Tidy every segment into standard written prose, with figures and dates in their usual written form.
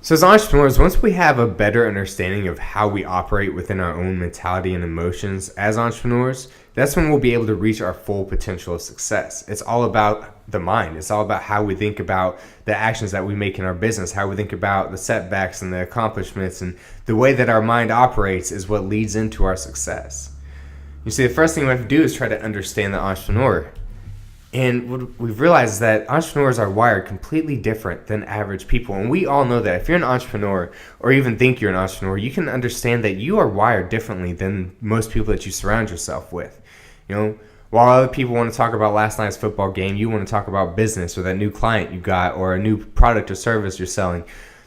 So as entrepreneurs, once we have a better understanding of how we operate within our own mentality and emotions as entrepreneurs, that's when we'll be able to reach our full potential of success. It's all about the mind. It's all about how we think about the actions that we make in our business, how we think about the setbacks and the accomplishments, and the way that our mind operates is what leads into our success. You see, the first thing we have to do is try to understand the entrepreneur. And what we've realized is that entrepreneurs are wired completely different than average people. And we all know that if you're an entrepreneur or even think you're an entrepreneur, you can understand that you are wired differently than most people that you surround yourself with. You know, while other people want to talk about last night's football game, you want to talk about business or that new client you got or a new product or service you're selling.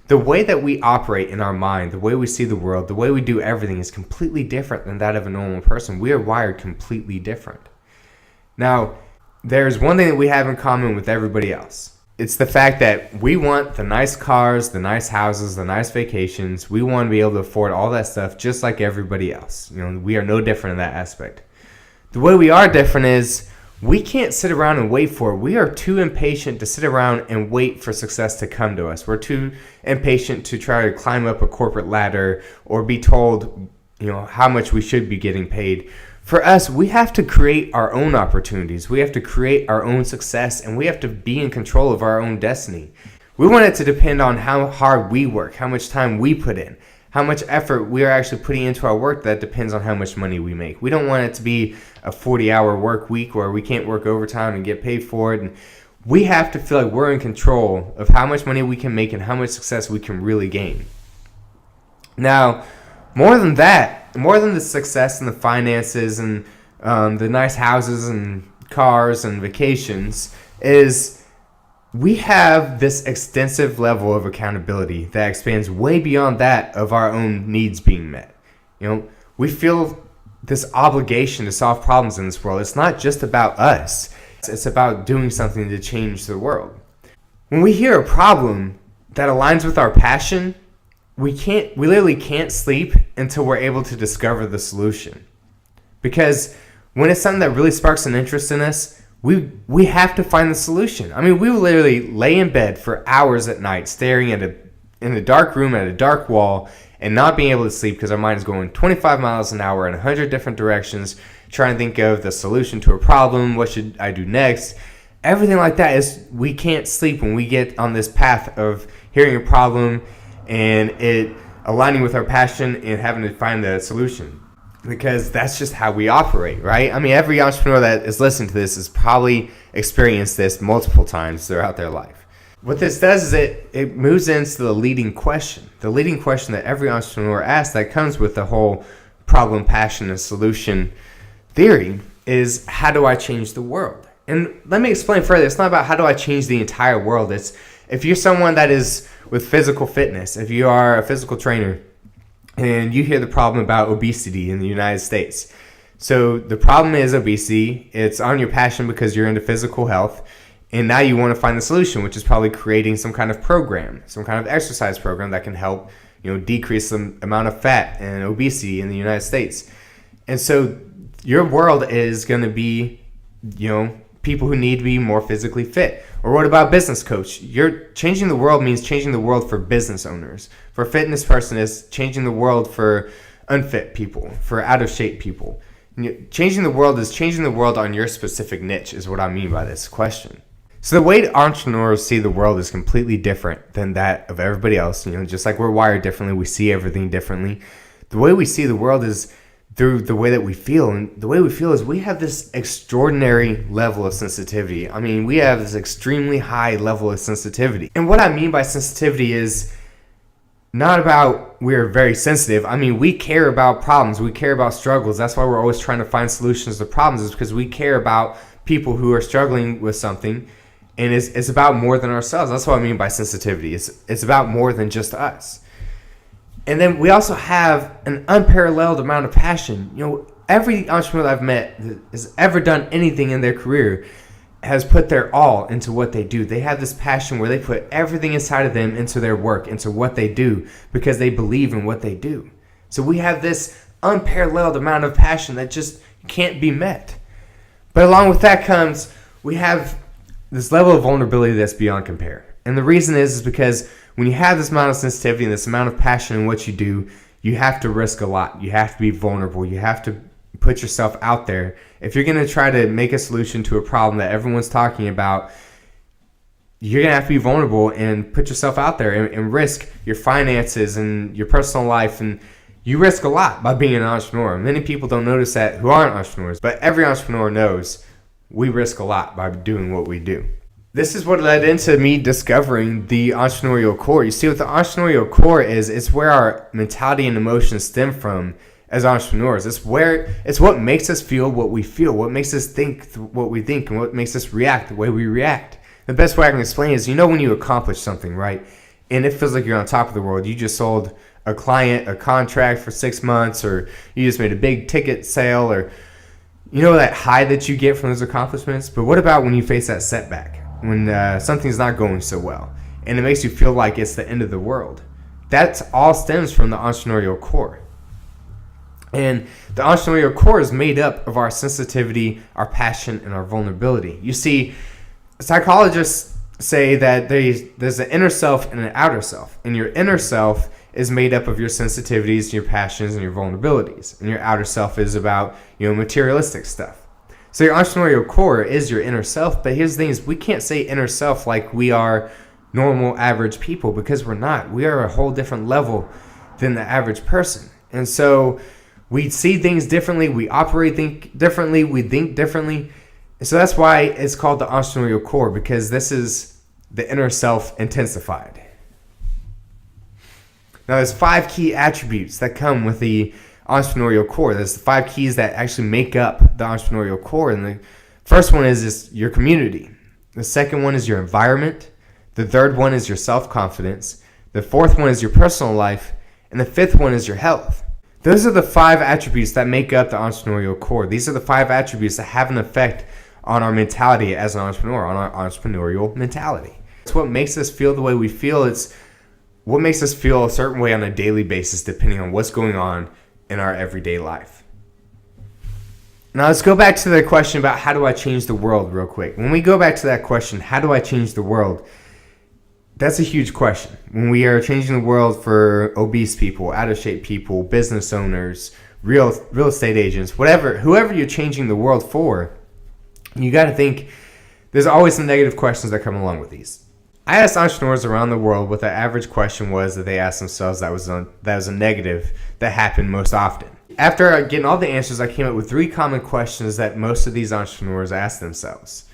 The way that we operate in our mind, the way we see the world, the way we do everything is completely different than that of a normal person. We are wired completely different. Now, there's one thing that we have in common with everybody else. It's the fact that we want the nice cars, the nice houses, the nice vacations. We want to be able to afford all that stuff just like everybody else. You know, we are no different in that aspect. The way we are different is we can't sit around and wait for it. We are too impatient to sit around and wait for success to come to us. We're too impatient to try to climb up a corporate ladder or be told, you know, how much we should be getting paid. For us, we have to create our own opportunities. We have to create our own success, and we have to be in control of our own destiny. We want it to depend on how hard we work, how much time we put in, how much effort we are actually putting into our work. That depends on how much money we make. We don't want it to be a 40-hour work week where we can't work overtime and get paid for it. And we have to feel like we're in control of how much money we can make and how much success we can really gain. Now, more than that, more than the success and the finances and the nice houses and cars and vacations, is we have this extensive level of accountability that expands way beyond that of our own needs being met. You know, we feel this obligation to solve problems in this world. It's not just about us. It's about doing something to change the world. When we hear a problem that aligns with our passion, we literally can't sleep until we're able to discover the solution. Because when it's something that really sparks an interest in us, we have to find the solution. I mean, we will literally lay in bed for hours at night staring in a dark room at a dark wall and not being able to sleep because our mind is going 25 miles an hour in 100 different directions, trying to think of the solution to a problem. What should I do next? Everything like that is, we can't sleep when we get on this path of hearing a problem and it aligning with our passion and having to find the solution, because that's just how we operate, right? I mean, every entrepreneur that is listening to this has probably experienced this multiple times throughout their life. What this does is it moves into the leading question that every entrepreneur asks, that comes with the whole problem, passion, and solution theory, is how do I change the world? And let me explain further. It's not about how do I change the entire world. It's if you're someone that is with physical fitness, if you are a physical trainer and you hear the problem about obesity in the United States. So the problem is obesity. It's on your passion because you're into physical health. And now you want to find the solution, which is probably creating some kind of program, some kind of exercise program that can help, you know, decrease the amount of fat and obesity in the United States. And so your world is going to be, you know, people who need to be more physically fit. Or what about business coach? You're changing the world means changing the world for business owners. For a fitness person is changing the world for unfit people, for out of shape people. Changing the world is changing the world on your specific niche is what I mean by this question. So the way entrepreneurs see the world is completely different than that of everybody else. You know, just like we're wired differently, we see everything differently. The way we see the world is through the way that we feel. And the way we feel is we have this extraordinary level of sensitivity. I mean, we have this extremely high level of sensitivity. And what I mean by sensitivity is not about we're very sensitive. I mean, we care about problems. We care about struggles. That's why we're always trying to find solutions to problems, is because we care about people who are struggling with something. And it's about more than ourselves. That's what I mean by sensitivity. It's about more than just us. And then we also have an unparalleled amount of passion. You know, every entrepreneur that I've met that has ever done anything in their career has put their all into what they do. They have this passion where they put everything inside of them into their work, into what they do, because they believe in what they do. So we have this unparalleled amount of passion that just can't be met. But along with that comes, we have this level of vulnerability that's beyond compare. And the reason is because when you have this amount of sensitivity and this amount of passion in what you do, you have to risk a lot. You have to be vulnerable. You have to put yourself out there. If you're going to try to make a solution to a problem that everyone's talking about, you're going to have to be vulnerable and put yourself out there and risk your finances and your personal life. And you risk a lot by being an entrepreneur. Many people don't notice that who aren't entrepreneurs, but every entrepreneur knows we risk a lot by doing what we do. This is what led into me discovering the entrepreneurial core. You see, what the entrepreneurial core is, it's where our mentality and emotions stem from as entrepreneurs. It's what makes us feel what we feel, what makes us think what we think, and what makes us react the way we react. The best way I can explain is, when you accomplish something, right? And it feels like you're on top of the world. You just sold a client a contract for 6 months, or you just made a big ticket sale, or that high that you get from those accomplishments. But what about when you face that setback, when something's not going so well, and it makes you feel like it's the end of the world? That all stems from the entrepreneurial core. And the entrepreneurial core is made up of our sensitivity, our passion, and our vulnerability. You see, psychologists say that there's an inner self and an outer self. And your inner self is made up of your sensitivities, your passions, and your vulnerabilities. And your outer self is about, materialistic stuff. So your entrepreneurial core is your inner self. But here's the thing is, we can't say inner self like we are normal, average people, because we're not. We are a whole different level than the average person. And so we see things differently. We operate differently. We think differently. So that's why it's called the entrepreneurial core, because this is the inner self intensified. Now, there's 5 key attributes that come with the entrepreneurial core. There's the 5 keys that actually make up the entrepreneurial core. And the first one is your community. The second one is your environment. The third one is your self-confidence. The fourth one is your personal life. And the fifth one is your health. Those are the 5 attributes that make up the entrepreneurial core. These are the 5 attributes that have an effect on our mentality as an entrepreneur, on our entrepreneurial mentality. It's what makes us feel the way we feel. It's what makes us feel a certain way on a daily basis, depending on what's going on in our everyday life. Now let's go back to the question about how do I change the world real quick. When we go back to that question, how do I change the world? That's a huge question. When we are changing the world for obese people, out of shape people, business owners, real estate agents, whoever you're changing the world for, you got to think there's always some negative questions that come along with these. I asked entrepreneurs around the world what the average question was that they asked themselves that was a negative that happened most often. After getting all the answers, I came up with 3 common questions that most of these entrepreneurs ask themselves.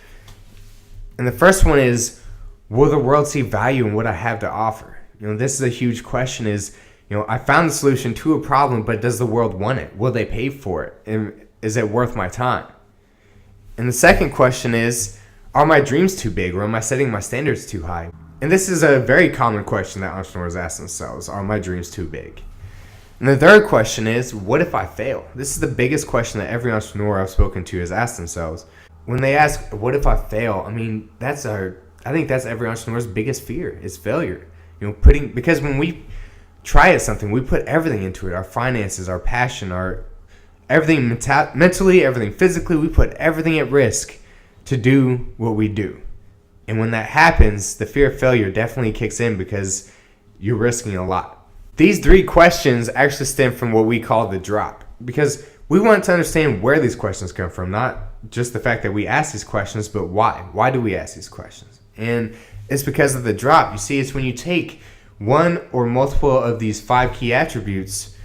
And the first one is, will the world see value in what I have to offer? This is a huge question is, I found the solution to a problem, but does the world want it? Will they pay for it? And is it worth my time? And the second question is, are my dreams too big, or am I setting my standards too high? And this is a very common question that entrepreneurs ask themselves. Are my dreams too big? And the third question is, what if I fail? This is the biggest question that every entrepreneur I've spoken to has asked themselves. When they ask, what if I fail? I think that's every entrepreneur's biggest fear is failure. Because when we try at something, we put everything into it, our finances, our passion, our everything mentally, everything physically, we put everything at risk to do what we do. And when that happens, the fear of failure definitely kicks in because you're risking a lot. These 3 questions actually stem from what we call the drop, because we want to understand where these questions come from, not just the fact that we ask these questions, but why. Why do we ask these questions? And it's because of the drop. You see, it's when you take one or multiple of these 5 key attributes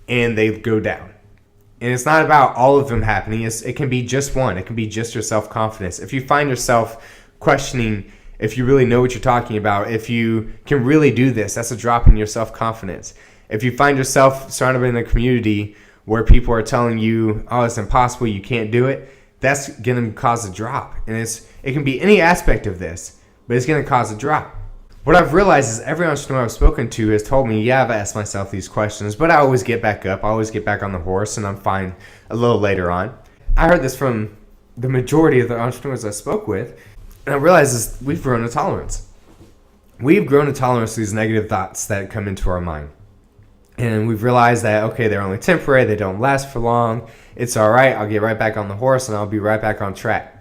and they go down. And it's not about all of them happening. It can be just one. It can be just your self-confidence. If you find yourself questioning if you really know what you're talking about, if you can really do this, that's a drop in your self-confidence. If you find yourself surrounded in a community where people are telling you, oh, it's impossible, you can't do it, that's going to cause a drop. And it can be any aspect of this, but it's going to cause a drop. What I've realized is every entrepreneur I've spoken to has told me, yeah, I've asked myself these questions, but I always get back up. I always get back on the horse, and I'm fine a little later on. I heard this from the majority of the entrepreneurs I spoke with, and I realized we've grown a tolerance. We've grown a tolerance to these negative thoughts that come into our mind. And we've realized that, okay, they're only temporary. They don't last for long. It's all right. I'll get right back on the horse, and I'll be right back on track.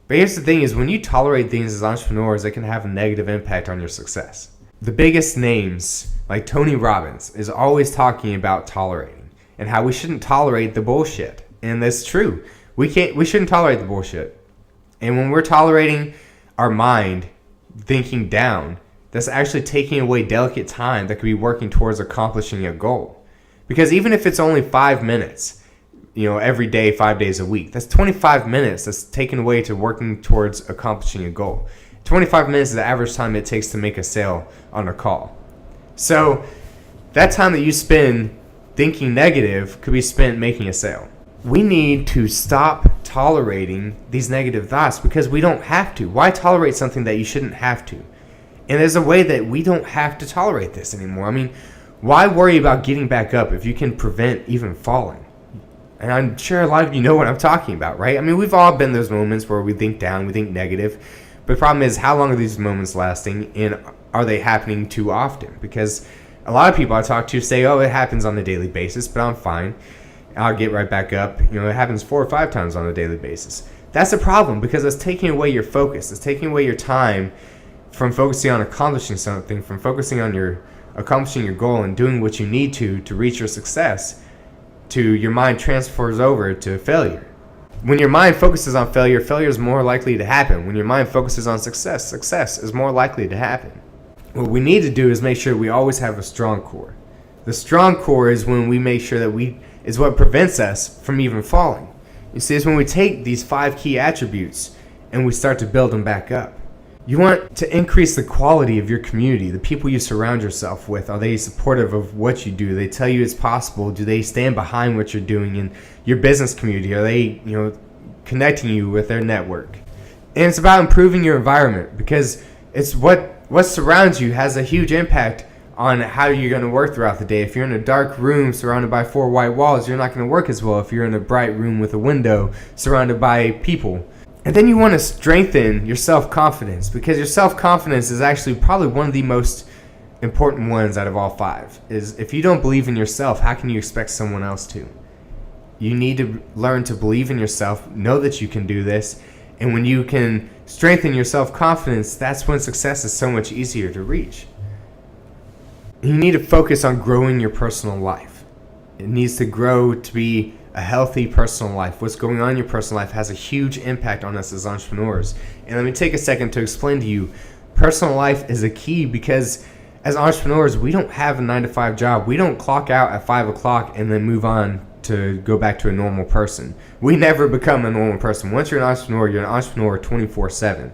But here's the thing is, when you tolerate things as entrepreneurs, it can have a negative impact on your success. the biggest names, like Tony Robbins, is always talking about tolerating and how we shouldn't tolerate the bullshit. And that's true. We shouldn't tolerate the bullshit. And when we're tolerating our mind thinking down, that's actually taking away delicate time that could be working towards accomplishing a goal. Because even if it's only 5 minutes, every day, 5 days a week, that's 25 minutes that's taken away to working towards accomplishing a goal. 25 minutes is the average time it takes to make a sale on a call. So that time that you spend thinking negative could be spent making a sale. We need to stop tolerating these negative thoughts because we don't have to. Why tolerate something that you shouldn't have to? And there's a way that we don't have to tolerate this anymore. I mean, why worry about getting back up if you can prevent even falling? And I'm sure a lot of you know what I'm talking about, right? I mean, we've all been those moments where we think down, we think negative. But the problem is, how long are these moments lasting, and are they happening too often? Because a lot of people I talk to say, oh, it happens on a daily basis, but I'm fine. I'll get right back up. It happens 4 or 5 times on a daily basis. That's a problem because it's taking away your focus. It's taking away your time from focusing on accomplishing something, from focusing on accomplishing your goal and doing what you need to reach your success, to your mind transfers over to failure. When your mind focuses on failure, failure is more likely to happen. When your mind focuses on success, success is more likely to happen. What we need to do is make sure we always have a strong core. The strong core is when we make sure that is what prevents us from even falling. You see, it's when we take these 5 key attributes and we start to build them back up. You want to increase the quality of your community, the people you surround yourself with. Are they supportive of what you do? Do they tell you it's possible? Do they stand behind what you're doing in your business community? Are they, connecting you with their network? And it's about improving your environment because it's what surrounds you has a huge impact on how you're going to work throughout the day. If you're in a dark room surrounded by 4 white walls, you're not going to work as well if you're in a bright room with a window surrounded by people. And then you want to strengthen your self-confidence because your self-confidence is actually probably one of the most important ones out of all 5. Is if you don't believe in yourself, how can you expect someone else to? You need to learn to believe in yourself, know that you can do this, and when you can strengthen your self-confidence, that's when success is so much easier to reach. You need to focus on growing your personal life. It needs to grow to be a healthy personal life. What's going on in your personal life has a huge impact on us as entrepreneurs. And let me take a second to explain to you, personal life is a key because as entrepreneurs, we don't have a 9-to-5 job. We don't clock out at 5 o'clock and then move on to go back to a normal person. We never become a normal person. Once you're an entrepreneur 24/7.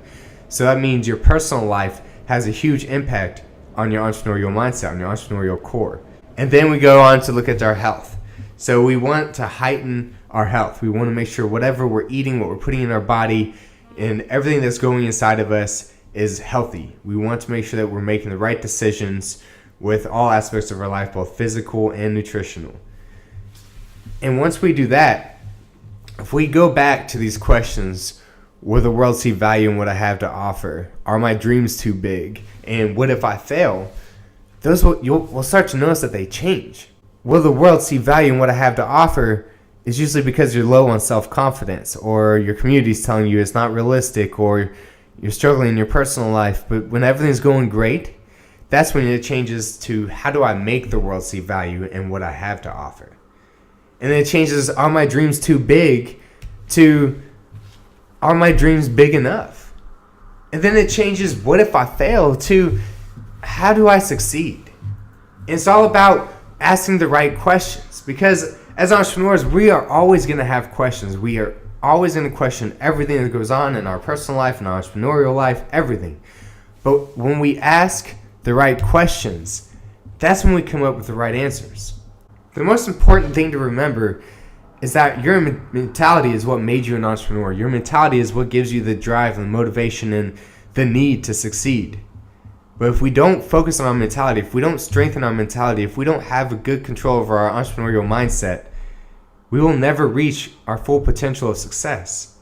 So that means your personal life has a huge impact on your entrepreneurial mindset, on your entrepreneurial core. And then we go on to look at our health. So we want to heighten our health. We want to make sure whatever we're eating, what we're putting in our body, and everything that's going inside of us is healthy. We want to make sure that we're making the right decisions with all aspects of our life, both physical and nutritional. And once we do that, if we go back to these questions, will the world see value in what I have to offer? Are my dreams too big? And what if I fail? We'll start to notice that they change. Will the world see value in what I have to offer is usually because you're low on self-confidence, or your community is telling you it's not realistic, or you're struggling in your personal life. But when everything's going great, that's when it changes to how do I make the world see value in what I have to offer? And then it changes, are my dreams too big, to are my dreams big enough? And then it changes, what if I fail, to how do I succeed? And it's all about asking the right questions, because as entrepreneurs, we are always going to have questions. We are always going to question everything that goes on in our personal life, in our entrepreneurial life, everything. But when we ask the right questions, that's when we come up with the right answers. The most important thing to remember is that your mentality is what made you an entrepreneur. Your mentality is what gives you the drive and the motivation and the need to succeed. But if we don't focus on our mentality, if we don't strengthen our mentality, if we don't have a good control over our entrepreneurial mindset, we will never reach our full potential of success.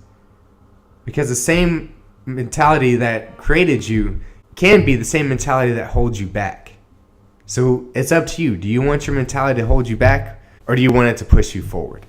Because the same mentality that created you can be the same mentality that holds you back. So it's up to you. Do you want your mentality to hold you back, or do you want it to push you forward?